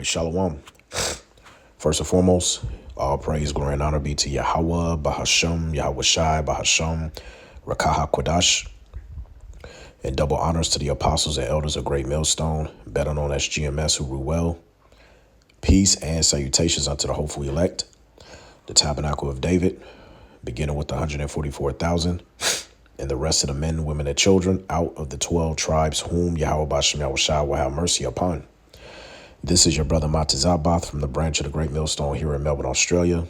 Shalom. First and foremost, all praise, glory, and honor be to Yahweh, Bahasham, Yahweh Shai, Bahasham, Rakaha Kodash, and double honors to the apostles and elders of Great Millstone, better known as G.M.S, who rule well. Peace and salutations unto the hopeful elect, the tabernacle of David, beginning with the 144,000, and the rest of the men, women, and children out of the 12 tribes whom Yahweh Bashem Yahweh Shai will have mercy upon. This is your brother Matazabath from the branch of the Great Millstone here in Melbourne, Australia.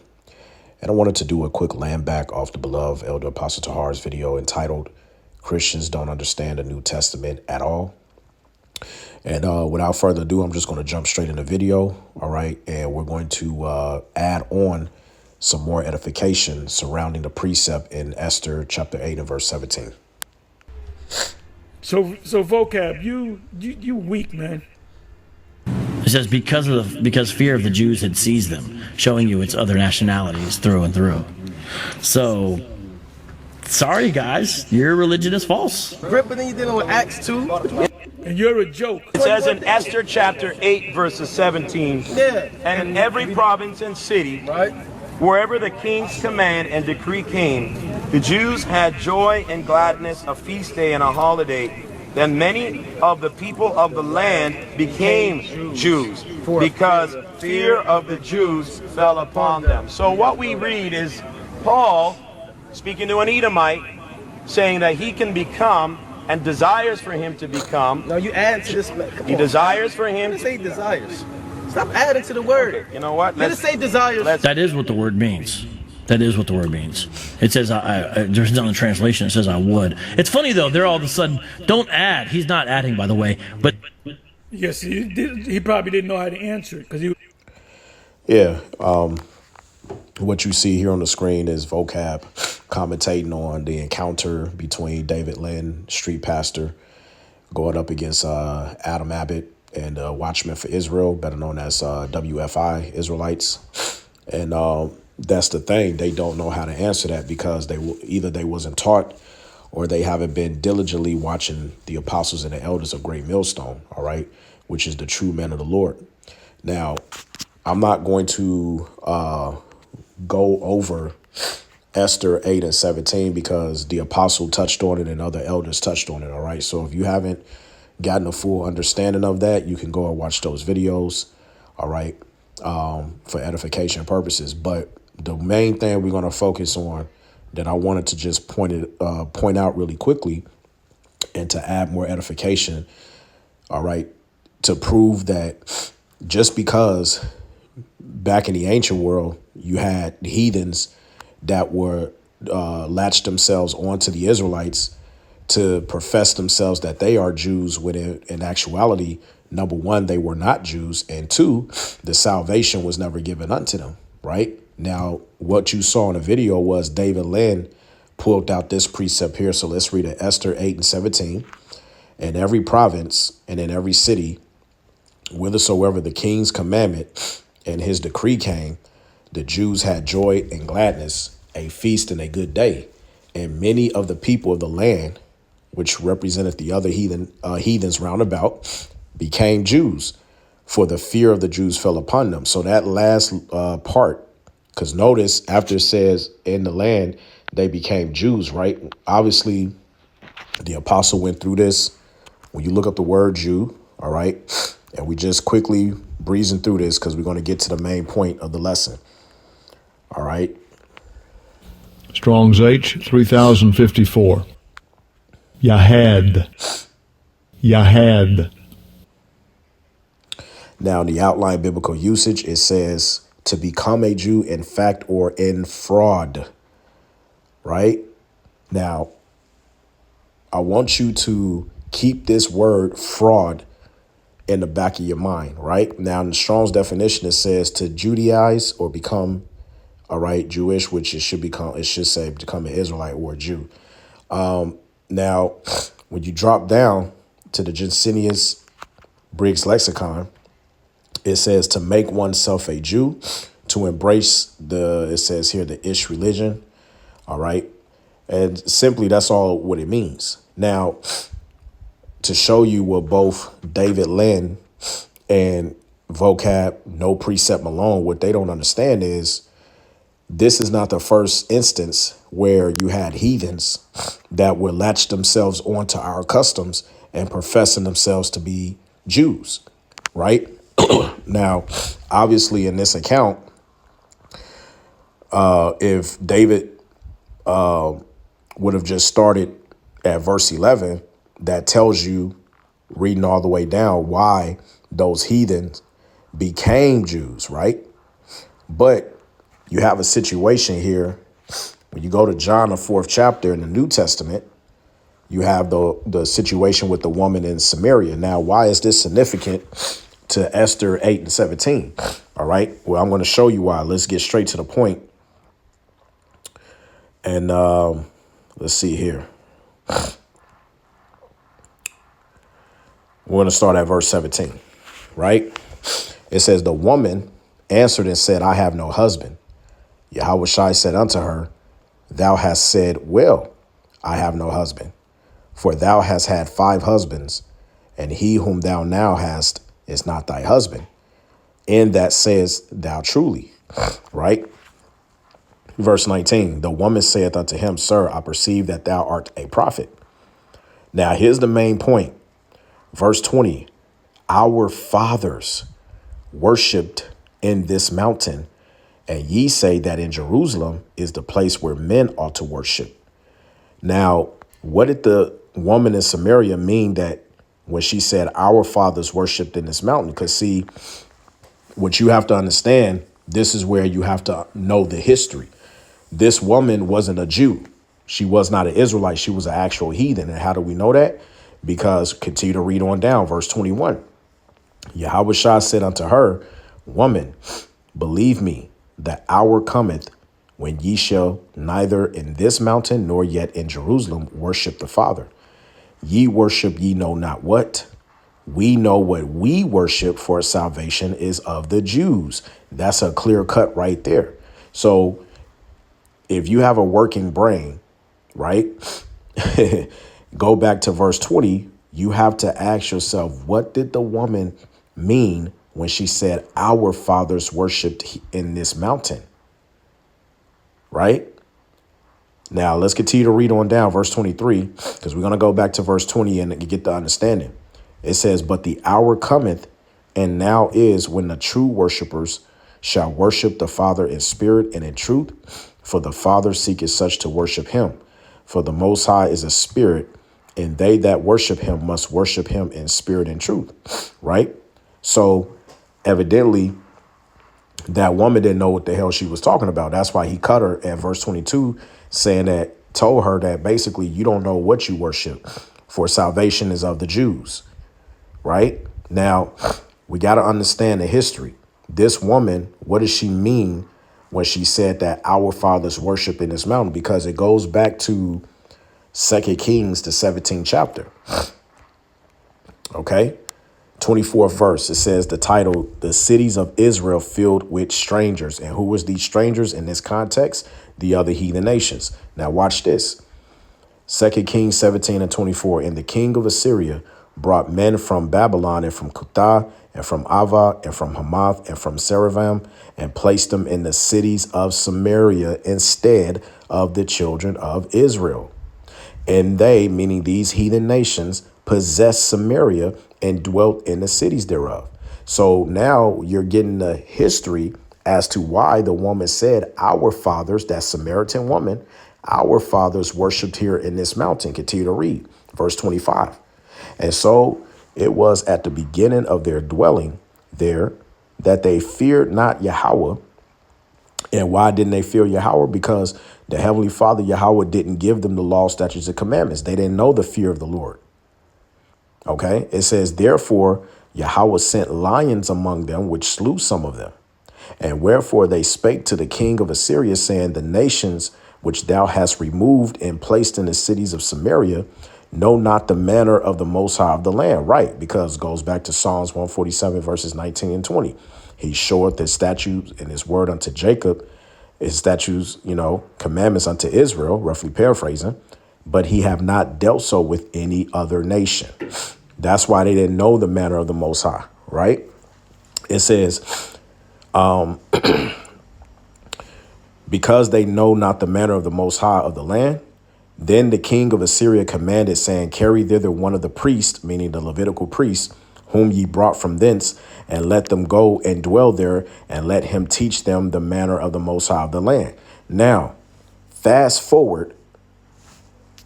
And I wanted to do a quick land back off the beloved Elder Apostle Tahar's video entitled, Christians Don't Understand the New Testament at All. And without further ado, I'm just going to jump straight in the video. All right. And we're going to add on some more edification surrounding the precept in Esther chapter 8 and verse 17. So vocab, you weak, man. It says because fear of the Jews had seized them, showing you it's other nationalities through and through. So, sorry guys, your religion is false. Ripper, then you're dealing with Acts 2. And you're a joke. It says in Esther chapter 8 verses 17, Yeah. and in every province and city, Right? wherever the king's command and decree came, the Jews had joy and gladness, a feast day and a holiday. Then many of the people of the land became Jews because fear of the Jews fell upon them. So what we read is Paul speaking to an Edomite saying that he can become and desires for him to become. No, you add to this. He desires for him to say desires. Stop adding to the word. Okay, you know what? Let's say desires. That is what the word means. That is what the word means. It says, there's another translation that says I would. It's funny, though. They're all of a sudden, don't add. He's not adding, by the way. But Yes, he probably didn't know how to answer it because he. Yeah. What you see here on the screen is vocab commentating on the encounter between David Lynn, street pastor, going up against Adam Abbott and Watchman for Israel, better known as WFI, Israelites. And that's the thing. They don't know how to answer that because they wasn't taught or they haven't been diligently watching the apostles and the elders of Great Millstone, all right, which is the true men of the Lord. Now, I'm not going to go over Esther 8 and 17 because the apostle touched on it and other elders touched on it, all right? So if you haven't gotten a full understanding of that, you can go and watch those videos, all right, for edification purposes. But the main thing we're going to focus on that I wanted to just point out really quickly and to add more edification, all right, to prove that just because back in the ancient world you had heathens that were latched themselves onto the Israelites to profess themselves that they are Jews, when in actuality, number one, they were not Jews, and two, the salvation was never given unto them, right? Now, what you saw in the video was David Lynn pulled out this precept here. So let's read it, Esther 8 and 17. In every province and in every city, whithersoever the king's commandment and his decree came, the Jews had joy and gladness, a feast and a good day. And many of the people of the land, which represented the other heathens round about, became Jews, for the fear of the Jews fell upon them. So that last part, because notice after it says in the land, they became Jews, right? Obviously, the apostle went through this. When you look up the word Jew, all right, and we just quickly breezing through this because we're going to get to the main point of the lesson. All right. Strong's H 3054. Yahad. Now, in the outline biblical usage, it says to become a Jew in fact or in fraud, right? Now, I want you to keep this word fraud in the back of your mind, right? Now, in the Strong's definition, it says to Judaize or become, all right, Jewish, which it should say become an Israelite or a Jew. Now, when you drop down to the Jensenius Briggs lexicon, it says to make oneself a Jew, to embrace it says here, the Ish religion. All right. And simply, that's all what it means. Now, to show you what both David Lynn and vocab, no precept Malone, what they don't understand is this is not the first instance where you had heathens that would latch themselves onto our customs and professing themselves to be Jews, right? Now, obviously, in this account, if David would have just started at verse 11, that tells you, reading all the way down, why those heathens became Jews, right? But you have a situation here when you go to John, the 4th chapter in the New Testament. You have the situation with the woman in Samaria. Now, why is this significant to Esther 8 and 17? All right. Well, I'm going to show you why. Let's get straight to the point. And let's see here. We're going to start at verse 17, right? It says, the woman answered and said, I have no husband. Yahushua said unto her, thou hast said, well, I have no husband. For thou hast had 5 husbands, and he whom thou now hast is not thy husband. In that sayest thou truly, right? Verse 19, the woman saith unto him, Sir, I perceive that thou art a prophet. Now, here's the main point. Verse 20, our fathers worshipped in this mountain, and ye say that in Jerusalem is the place where men ought to worship. Now, what did the woman in Samaria mean that when she said our fathers worshipped in this mountain? Because see, what you have to understand, this is where you have to know the history. This woman wasn't a Jew. She was not an Israelite. She was an actual heathen. And how do we know that? Because continue to read on down, verse 21. Yahushua said unto her, woman, believe me, the hour cometh when ye shall neither in this mountain nor yet in Jerusalem worship the Father. Ye worship ye know not what. We know what we worship, for salvation is of the Jews. That's a clear cut right there. So if you have a working brain, right, go back to verse 20, you have to ask yourself, what did the woman mean when she said our fathers worshipped in this mountain? Right? Now, let's continue to read on down verse 23, because we're going to go back to verse 20 and get the understanding. It says, but the hour cometh, and now is, when the true worshipers shall worship the Father in spirit and in truth, for the Father seeketh such to worship him. For the Most High is a spirit, and they that worship him must worship him in spirit and truth. Right? So evidently, that woman didn't know what the hell she was talking about. That's why he cut her at verse 22, saying that, told her that basically you don't know what you worship, for salvation is of the Jews. Right? Now, we got to understand the history. This woman, what does she mean when she said that our fathers worship in this mountain? Because it goes back to 2 Kings, the 17th chapter. Okay? 24th verse, it says the title, the cities of Israel filled with strangers. And who was these strangers in this context? The other heathen nations. Now watch this. 2 Kings 17 and 24. And the king of Assyria brought men from Babylon and from Kutha and from Ava and from Hamath and from Seravam and placed them in the cities of Samaria instead of the children of Israel. And they, meaning these heathen nations, possessed Samaria and dwelt in the cities thereof. So now you're getting the history as to why the woman said, our fathers, that Samaritan woman, our fathers worshipped here in this mountain. Continue to read verse 25. And so it was at the beginning of their dwelling there that they feared not Yahweh. And why didn't they fear Yahweh? Because the Heavenly Father, Yahweh, didn't give them the law, statutes, and commandments. They didn't know the fear of the Lord. OK, it says, therefore, Yahweh sent lions among them, which slew some of them. And wherefore they spake to the king of Assyria, saying, the nations which thou hast removed and placed in the cities of Samaria know not the manner of the Most High of the land. Right, because it goes back to Psalms 147, verses 19 and 20. He showeth his statutes and his word unto Jacob, his statutes, commandments unto Israel, roughly paraphrasing, but he have not dealt so with any other nation. That's why they didn't know the manner of the Most High, right? It says, because they know not the manner of the Most High of the land, then the king of Assyria commanded, saying, carry thither one of the priests, meaning the Levitical priests, whom ye brought from thence, and let them go and dwell there, and let him teach them the manner of the Most High of the land. Now, fast forward,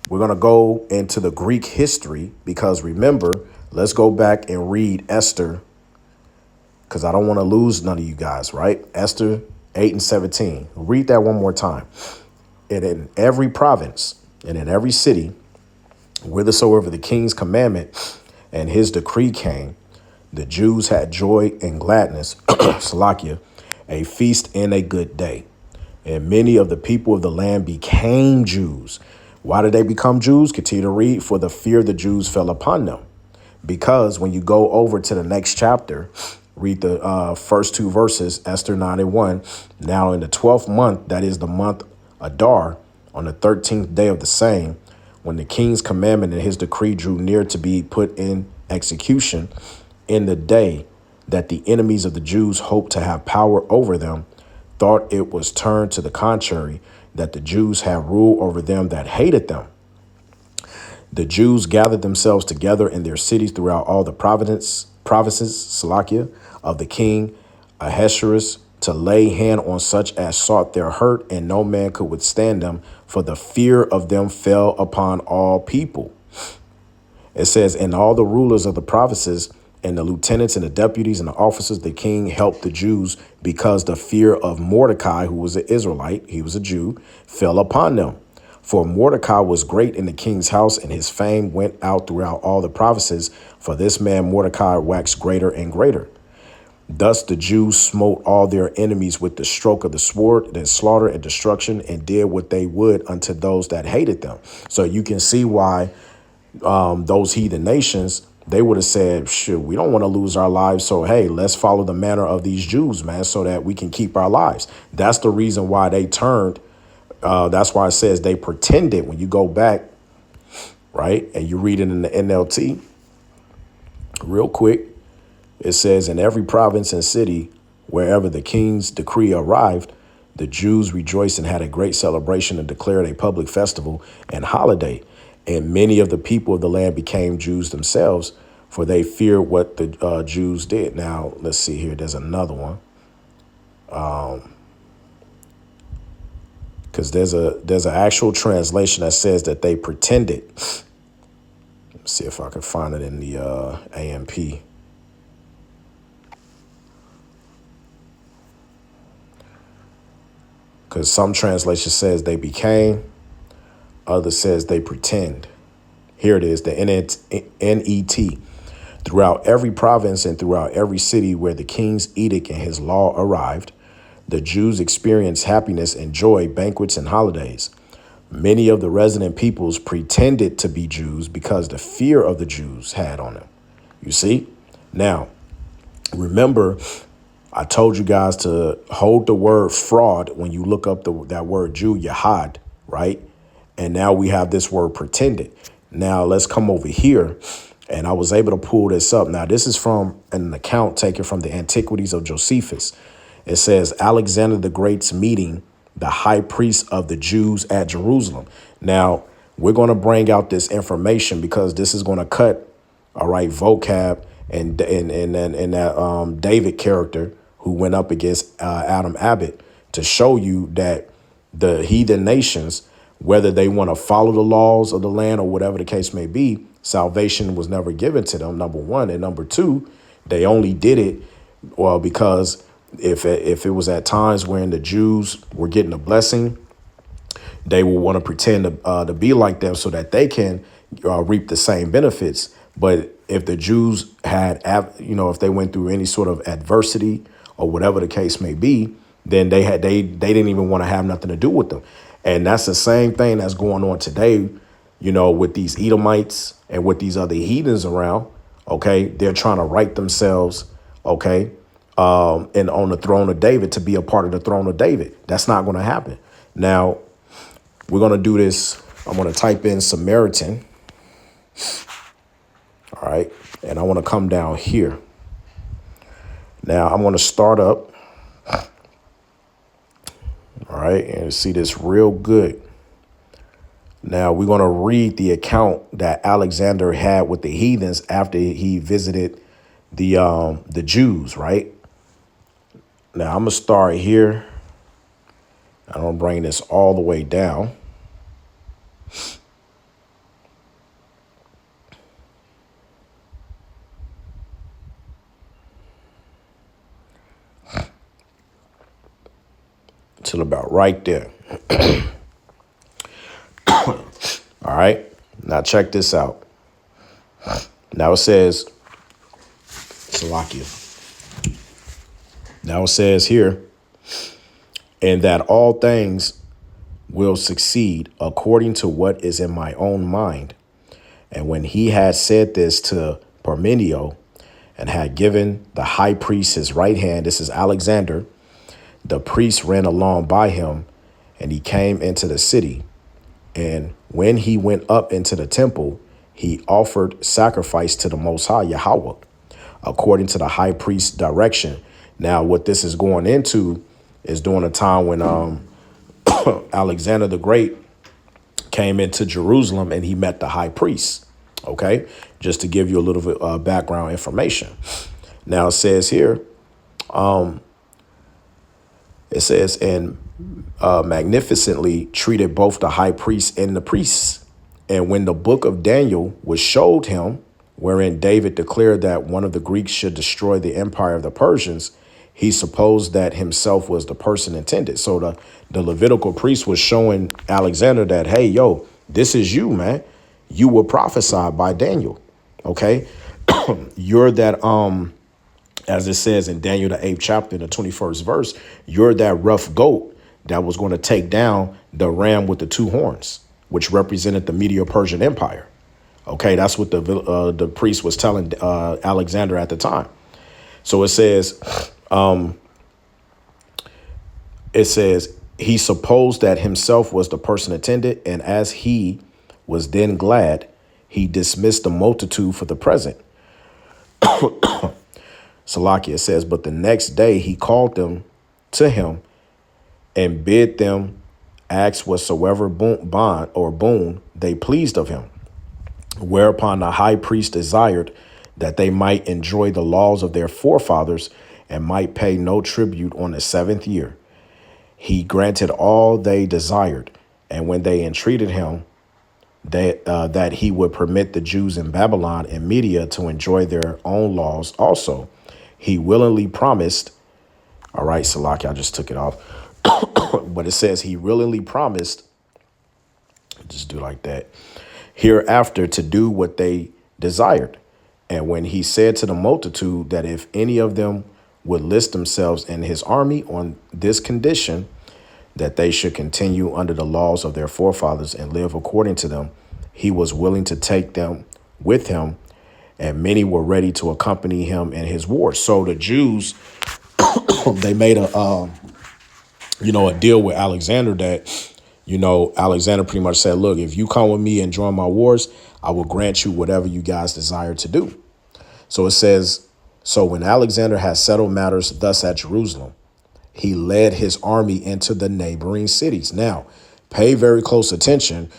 we're going to go into the Greek history, because remember, let's go back and read Esther, because I don't want to lose none of you guys, right? Esther 8 and 17. Read that one more time. And in every province and in every city, whithersoever the king's commandment and his decree came, the Jews had joy and gladness, Salakia, a feast and a good day. And many of the people of the land became Jews. Why did they become Jews? Continue to read. For the fear of the Jews fell upon them. Because when you go over to the next chapter, read the first two verses, Esther 9 and 1. Now in the 12th month, that is the month Adar, on the 13th day of the same, when the king's commandment and his decree drew near to be put in execution, in the day that the enemies of the Jews hoped to have power over them, thought it was turned to the contrary, that the Jews had rule over them that hated them. The Jews gathered themselves together in their cities throughout all the provinces, Salakia, of the king Ahasuerus, to lay hand on such as sought their hurt, and no man could withstand them, for the fear of them fell upon all people. It says, and all the rulers of the provinces and the lieutenants and the deputies and the officers, the king helped the Jews, because the fear of Mordecai, who was an Israelite, he was a Jew, fell upon them. For Mordecai was great in the king's house, and his fame went out throughout all the provinces. For this man Mordecai waxed greater and greater. Thus the Jews smote all their enemies with the stroke of the sword, then slaughter and destruction, and did what they would unto those that hated them. So you can see why those heathen nations, they would have said, shit, we don't want to lose our lives. So, hey, let's follow the manner of these Jews, man, so that we can keep our lives. That's the reason why they turned. That's why it says they pretended. When you go back, right, and you read it in the NLT real quick, it says, in every province and city, wherever the king's decree arrived, the Jews rejoiced and had a great celebration and declared a public festival and holiday. And many of the people of the land became Jews themselves, for they feared what the Jews did. Now, let's see here. There's another one. Because there's an actual translation that says that they pretended. Let's see if I can find it in the AMP. Because some translation says they became, others says they pretend. Here it is, the NET. Throughout every province and throughout every city where the king's edict and his law arrived, the Jews experienced happiness and joy, banquets and holidays. Many of the resident peoples pretended to be Jews because the fear of the Jews had on them. You see? Now, remember, I told you guys to hold the word fraud when you look up that word Jew, Yahad, right? And now we have this word pretended. Now let's come over here. And I was able to pull this up. Now, this is from an account taken from the Antiquities of Josephus. It says Alexander the Great's meeting the high priest of the Jews at Jerusalem. Now, we're going to bring out this information because this is going to cut, all right, vocab and that David character who went up against Adam Abbott, to show you that the heathen nations, whether they want to follow the laws of the land or whatever the case may be, salvation was never given to them, number one. And number two, they only did it, well, because if it was at times when the Jews were getting a blessing, they will want to pretend to be like them so that they can reap the same benefits. But if the Jews had, if they went through any sort of adversity or whatever the case may be, then they didn't even want to have nothing to do with them. And that's the same thing that's going on today, with these Edomites and with these other heathens around. OK, they're trying to right themselves. OK, and on the throne of David, to be a part of the throne of David. That's not going to happen. Now, we're going to do this. I'm going to type in Samaritan. All right. And I want to come down here. Now I'm going to start up. All right. And see this real good. Now we're going to read the account that Alexander had with the heathens after he visited the Jews, right? Now I'm going to start here. I'm going to bring this all the way down. Till about right there. All right. Now check this out. Now it says, Salakia. Now it says here, and that all things will succeed according to what is in my own mind. And when he had said this to Parmenio and had given the high priest his right hand, this is Alexander, the priest ran along by him, and he came into the city. And when he went up into the temple, he offered sacrifice to the Most High Yahweh, according to the high priest's direction. Now, what this is going into is during a time when Alexander the Great came into Jerusalem and he met the high priest. OK, just to give you a little bit background information. Now, it says here, it says, and magnificently treated both the high priest and the priests. And when the book of Daniel was showed him, wherein David declared that one of the Greeks should destroy the empire of the Persians, he supposed that himself was the person intended. So the Levitical priest was showing Alexander that, hey, yo, this is you, man. You were prophesied by Daniel. OK, you're that as it says in Daniel, the 8th chapter, the 21st verse, you're that rough goat that was going to take down the ram with the two horns, which represented the Medo-Persian Empire. OK, that's what the priest was telling Alexander at the time. So it says he supposed that himself was the person intended. And as he was then glad, he dismissed the multitude for the present. Salakia says, but the next day he called them to him and bid them ask whatsoever bond or boon they pleased of him. Whereupon the high priest desired that they might enjoy the laws of their forefathers and might pay no tribute on the 7th year. He granted all they desired. And when they entreated him that he would permit the Jews in Babylon and Media to enjoy their own laws also, he willingly promised. All right, Salaki, I just took it off. But it says he willingly promised, just do like that, hereafter to do what they desired. And when he said to the multitude that if any of them would list themselves in his army on this condition, that they should continue under the laws of their forefathers and live according to them, he was willing to take them with him, and many were ready to accompany him in his war. So the Jews, they made a deal with Alexander that, Alexander pretty much said, look, if you come with me and join my wars, I will grant you whatever you guys desire to do. So it says, so when Alexander had settled matters thus at Jerusalem, he led his army into the neighboring cities. Now, pay very close attention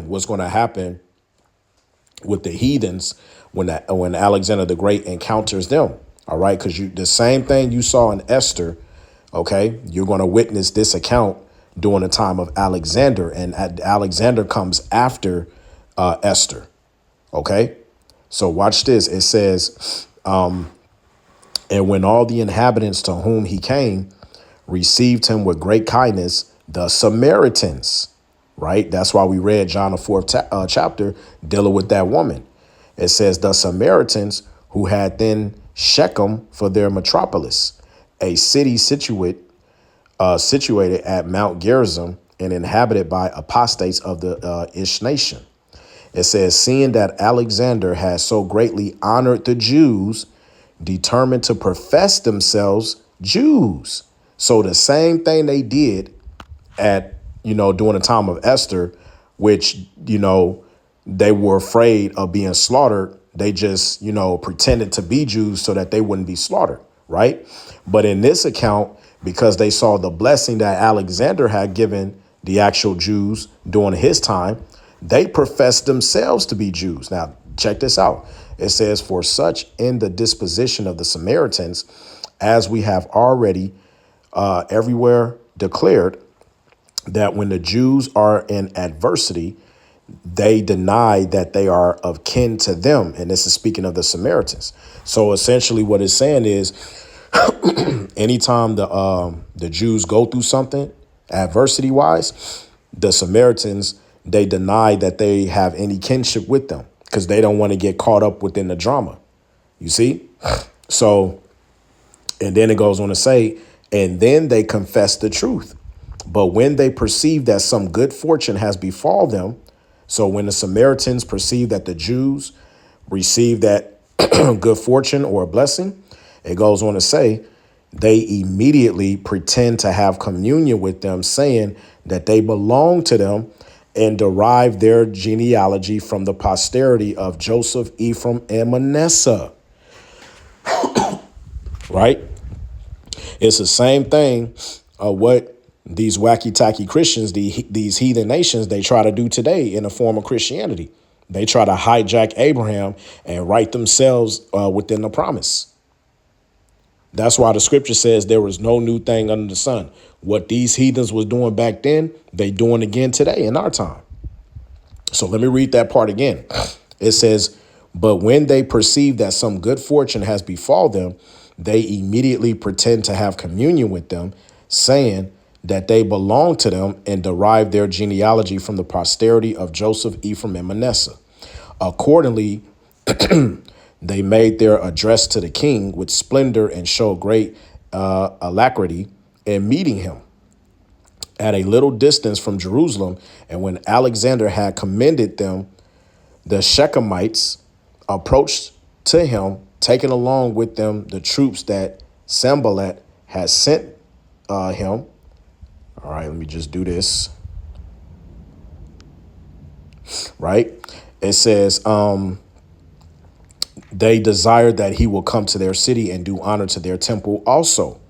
what's going to happen with the heathens when Alexander the Great encounters them. All right, because the same thing you saw in Esther. OK, you're going to witness this account during the time of Alexander, and Alexander comes after Esther. OK, so watch this. It says, and when all the inhabitants to whom he came received him with great kindness, the Samaritans. Right. That's why we read John the 4th chapter dealing with that woman. It says the Samaritans who had then Shechem for their metropolis, a city situated at Mount Gerizim and inhabited by apostates of the Ish nation. It says, seeing that Alexander had so greatly honored the Jews, determined to profess themselves Jews. So the same thing they did at, during the time of Esther, which, they were afraid of being slaughtered They just, pretended to be Jews so that they wouldn't be slaughtered, right? But in this account, because they saw the blessing that Alexander had given the actual Jews during his time, they professed themselves to be Jews. Now, check this out. It says, for such in the disposition of the Samaritans, as we have already everywhere declared, that when the Jews are in adversity, they deny that they are of kin to them. And this is speaking of the Samaritans. So essentially what it's saying is anytime the Jews go through something adversity wise, the Samaritans, they deny that they have any kinship with them because they don't want to get caught up within the drama. You see? So, and then it goes on to say, and then they confess the truth. But when they perceive that some good fortune has befall them, so when the Samaritans perceive that the Jews receive that good fortune or a blessing, it goes on to say, they immediately pretend to have communion with them, saying that they belong to them and derive their genealogy from the posterity of Joseph, Ephraim, and Manasseh. Right? It's the same thing of what these wacky-tacky Christians, these heathen nations, they try to do today in the form of Christianity. They try to hijack Abraham and write themselves within the promise. That's why the scripture says there was no new thing under the sun. What these heathens was doing back then, they doing again today in our time. So let me read that part again. It says, but when they perceive that some good fortune has befall them, they immediately pretend to have communion with them, saying that they belong to them and derive their genealogy from the posterity of Joseph, Ephraim, and Manasseh. Accordingly, they made their address to the king with splendor and showed great alacrity in meeting him at a little distance from Jerusalem. And when Alexander had commended them, the Shechemites approached to him, taking along with them the troops that Sanballat had sent him. All right, let me just do this. Right. It says they desired that he will come to their city and do honor to their temple also,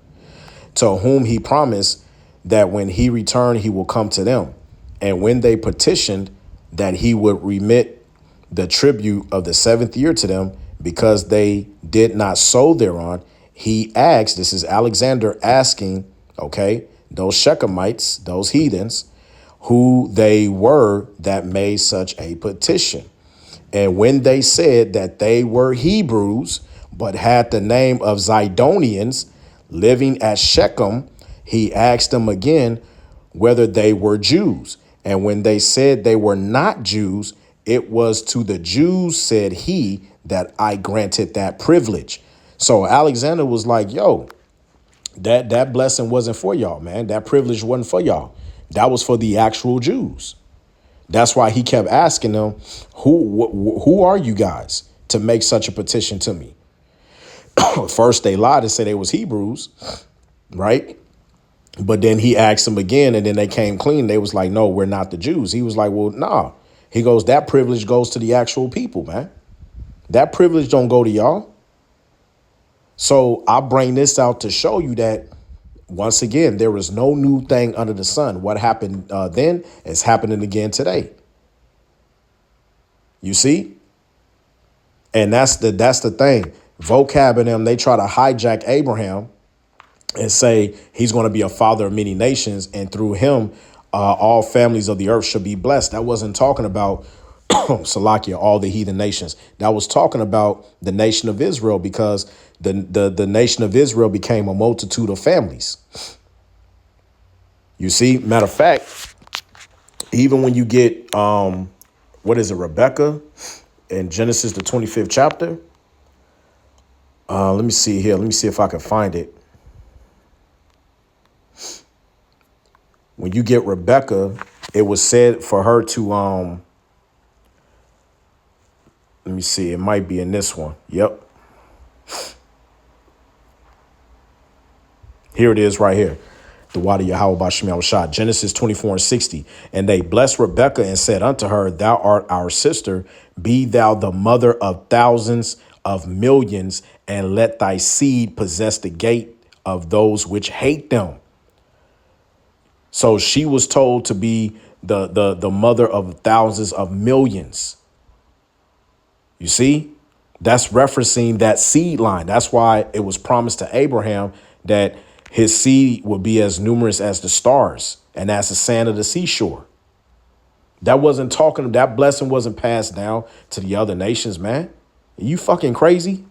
to whom he promised that when he returned, he will come to them. And when they petitioned that he would remit the tribute of the 7th year to them, because they did not sow thereon, he asked, this is Alexander asking, okay, those Shechemites, those heathens, who they were that made such a petition. And when they said that they were Hebrews, but had the name of Zidonians living at Shechem, he asked them again whether they were Jews. And when they said they were not Jews, it was to the Jews, said he, that I granted that privilege. So Alexander was like, yo, that blessing wasn't for y'all, man. That privilege wasn't for y'all. That was for the actual Jews. That's why he kept asking them, who are you guys to make such a petition to me? First, they lied and said they was Hebrews, right? But then he asked them again, and then they came clean. They was like, no, we're not the Jews. He was like, well, nah. He goes, that privilege goes to the actual people, man. That privilege don't go to y'all. So I bring this out to show you that, once again, there is no new thing under the sun. What happened then is happening again today. You see? And that's the thing. Vocab and them, they try to hijack Abraham and say he's going to be a father of many nations, and through him, all families of the earth should be blessed. That wasn't talking about Salakia, all the heathen nations. That was talking about the nation of Israel, because the nation of Israel became a multitude of families. You see, matter of fact, even when you get what is it, Rebecca in Genesis, the 25th chapter. Let me see here. Let me see if I can find it. When you get Rebecca, it was said for her to let me see, it might be in this one. Yep. Here it is right here. The water Yahweh Bashim Yahushua. Genesis 24:60. And they blessed Rebekah and said unto her, thou art our sister. Be thou the mother of thousands of millions, and let thy seed possess the gate of those which hate them. So she was told to be the mother of thousands of millions. You see, that's referencing that seed line. That's why it was promised to Abraham that his seed would be as numerous as the stars and as the sand of the seashore. That blessing wasn't passed down to the other nations, man. Are you fucking crazy?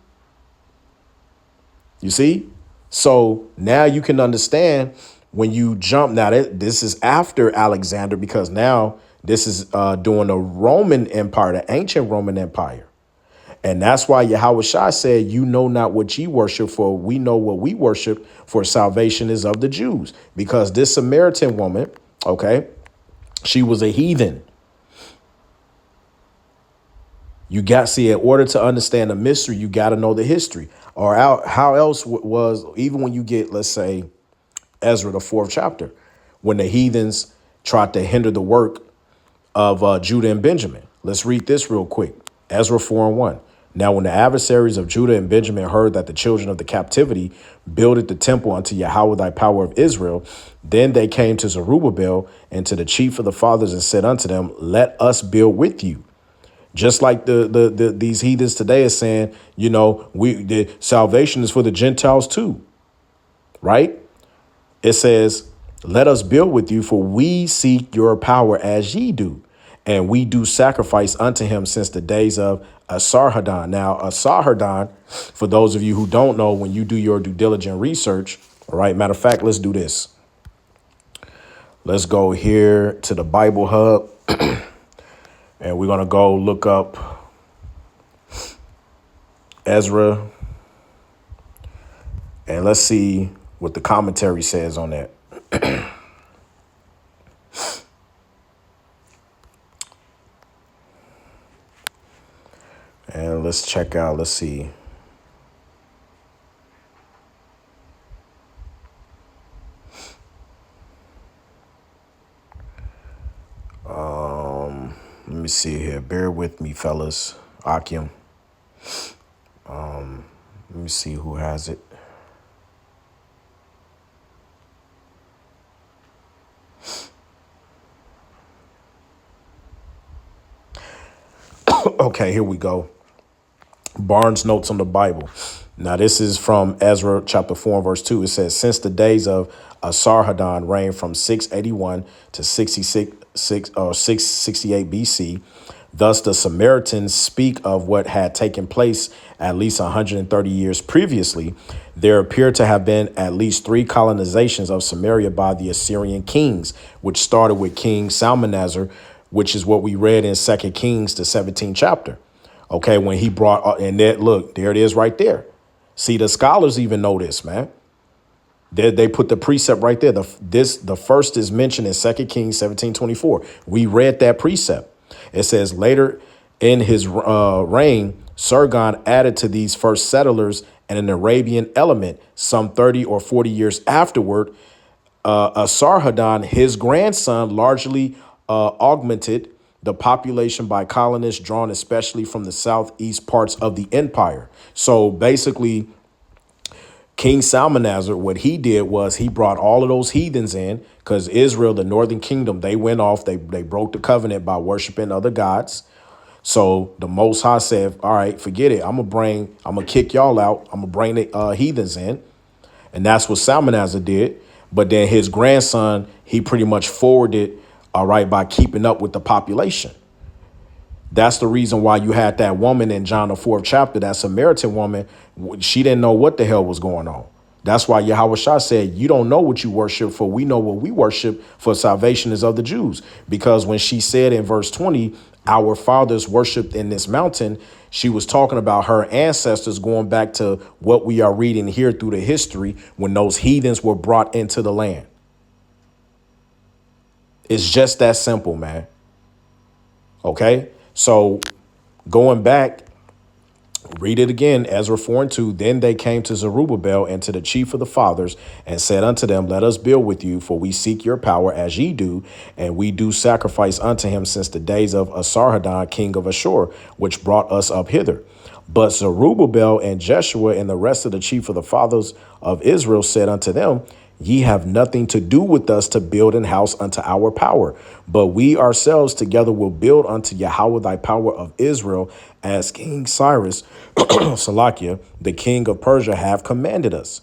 You see? So now you can understand when you jump. Now, this is after Alexander, because now this is during the Roman Empire, the ancient Roman Empire. And that's why Yahweh Shai said, you know not what ye worship, for we know what we worship, for salvation is of the Jews. Because this Samaritan woman, okay, she was a heathen. You got, see, in order to understand the mystery, you got to know the history. Or how else was, even when you get, let's say, Ezra, the 4th chapter, when the heathens tried to hinder the work of Judah and Benjamin. Let's read this real quick. Ezra 4:1. Now, when the adversaries of Judah and Benjamin heard that the children of the captivity builded the temple unto Yahweh thy power of Israel, then they came to Zerubbabel and to the chief of the fathers and said unto them, let us build with you. Just like these heathens today is saying, you know, the salvation is for the Gentiles too, right? It says, let us build with you, for we seek your power as ye do. And we do sacrifice unto him since the days of Asarhaddon. Now, Asarhaddon, for those of you who don't know, when you do your due diligent research, all right, matter of fact, let's do this. Let's go here to the Bible Hub, and we're going to go look up Ezra, and let's see what the commentary says on that. And let's check out, let's see. Let me see here. Bear with me, fellas. Akim. Let me see who has it. Okay, here we go. Barnes' Notes on the Bible. Now, this is from Ezra chapter 4 and verse 2. It says, since the days of Asarhaddon reigned from 681 to 668 BC, thus the Samaritans speak of what had taken place at least 130 years previously. There appear to have been at least 3 colonizations of Samaria by the Assyrian kings, which started with King Salmanasar, which is what we read in 2 Kings, the 17th chapter. Okay, when he brought, and that, look, there it is right there. See, the scholars even know this, man. They put the precept right there. The first is mentioned in 2 Kings 17:24. We read that precept. It says, later in his reign, Sargon added to these first settlers and an Arabian element some 30 or 40 years afterward. Asarhaddon, his grandson, largely augmented the population by colonists drawn especially from the southeast parts of the empire. So basically, King Salmanasar, what he did was he brought all of those heathens in, because Israel, the northern kingdom, they went off. They broke the covenant by worshiping other gods. So the Most High said, all right, forget it. I'm going to kick y'all out. I'm going to bring the heathens in. And that's what Salmanasar did. But then his grandson, he pretty much forwarded, all right, by keeping up with the population. That's the reason why you had that woman in John, the 4th chapter, that Samaritan woman. She didn't know what the hell was going on. That's why Yahweh Shah said, you don't know what you worship, for we know what we worship, for salvation is of the Jews. Because when she said in verse 20, our fathers worshiped in this mountain, she was talking about her ancestors going back to what we are reading here through the history when those heathens were brought into the land. It's just that simple, man. Okay, so going back Read it again, Ezra 4 and 2. Then they came to Zerubbabel and to the chief of the fathers and said unto them, let us build with you, for we seek your power as ye do, and we do sacrifice unto him since the days of Asarhaddon, king of Ashur, which brought us up hither. But Zerubbabel and Jeshua and the rest of the chief of the fathers of Israel said unto them, ye have nothing to do with us to build an house unto our power, but we ourselves together will build unto Yahweh thy power of Israel, as King Cyrus, Salakia, the king of Persia, have commanded us.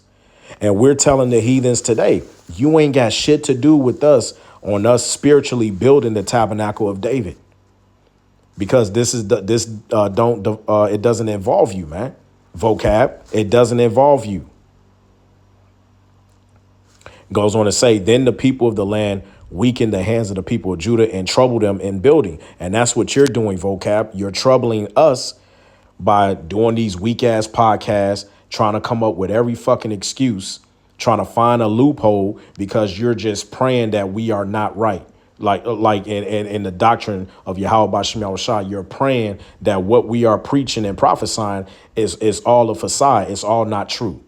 And we're telling the heathens today, you ain't got shit to do with us on us spiritually building the tabernacle of David, because this is it doesn't involve you, man. Vocab, it doesn't involve you. Goes on to say, then the people of the land weakened the hands of the people of Judah and troubled them in building. And that's what you're doing, Vocab. You're troubling us by doing these weak ass podcasts, trying to come up with every fucking excuse, trying to find a loophole because you're just praying that we are not right. Like in the doctrine of Yahweh Bashem Yahushua, you're praying that what we are preaching and prophesying is all a facade. It's all not true.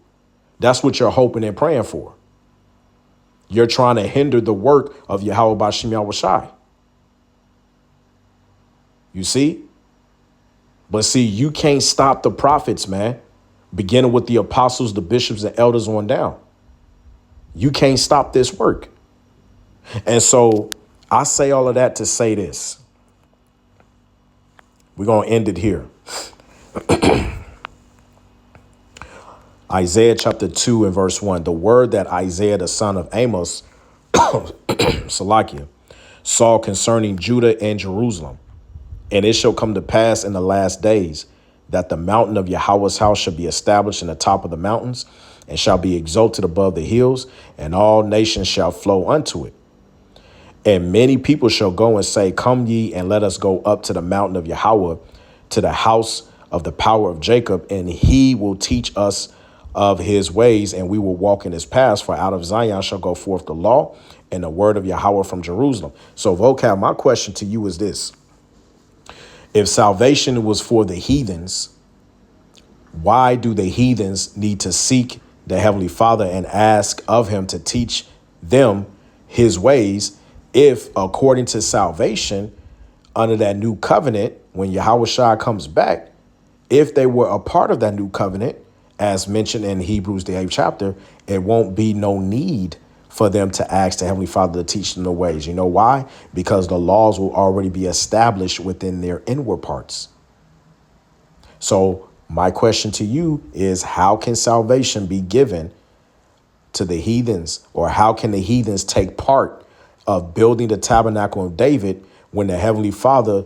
That's what you're hoping and praying for. You're trying to hinder the work of Yahweh Bashem Yahushua. You see? But see, you can't stop the prophets, man. Beginning with the apostles, the bishops, and elders on down. You can't stop this work. And so I say all of that to say this. We're going to end it here. Isaiah chapter 2 and verse 1. The word that Isaiah, the son of Amos, Salakia, saw concerning Judah and Jerusalem. And it shall come to pass in the last days that the mountain of Yahweh's house shall be established in the top of the mountains and shall be exalted above the hills, and all nations shall flow unto it. And many people shall go and say, come ye and let us go up to the mountain of Yahweh, to the house of the power of Jacob, and he will teach us of his ways, and we will walk in his paths. For out of Zion shall go forth the law and the word of Yahweh from Jerusalem. So, Vocab, my question to you is this. If salvation was for the heathens, why do the heathens need to seek the Heavenly Father and ask of him to teach them his ways, if according to salvation under that new covenant, when Yahweh Shai comes back, if they were a part of that new covenant, as mentioned in Hebrews, the 8th chapter, it won't be no need for them to ask the Heavenly Father to teach them the ways. You know why? Because the laws will already be established within their inward parts. So my question to you is, how can salvation be given to the heathens, or how can the heathens take part of building the tabernacle of David when the Heavenly Father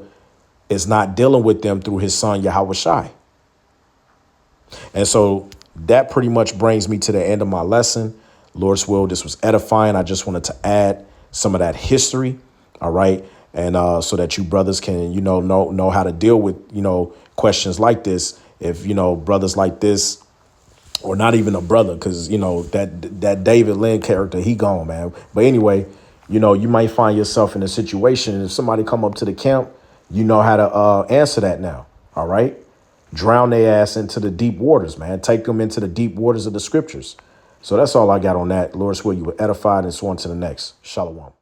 is not dealing with them through his son, Yahweh Shai? And so that pretty much brings me to the end of my lesson. Lord's will, this was edifying. I just wanted to add some of that history. All right. And so that you brothers can, know how to deal with, questions like this. If, brothers like this, or not even a brother, because, that David Lynn character, he gone, man. But anyway, you might find yourself in a situation. If somebody come up to the camp, you know how to answer that now. All right. Drown their ass into the deep waters, man. Take them into the deep waters of the scriptures. So that's all I got on that. Lord's will, you were edified, and so on to the next. Shalom.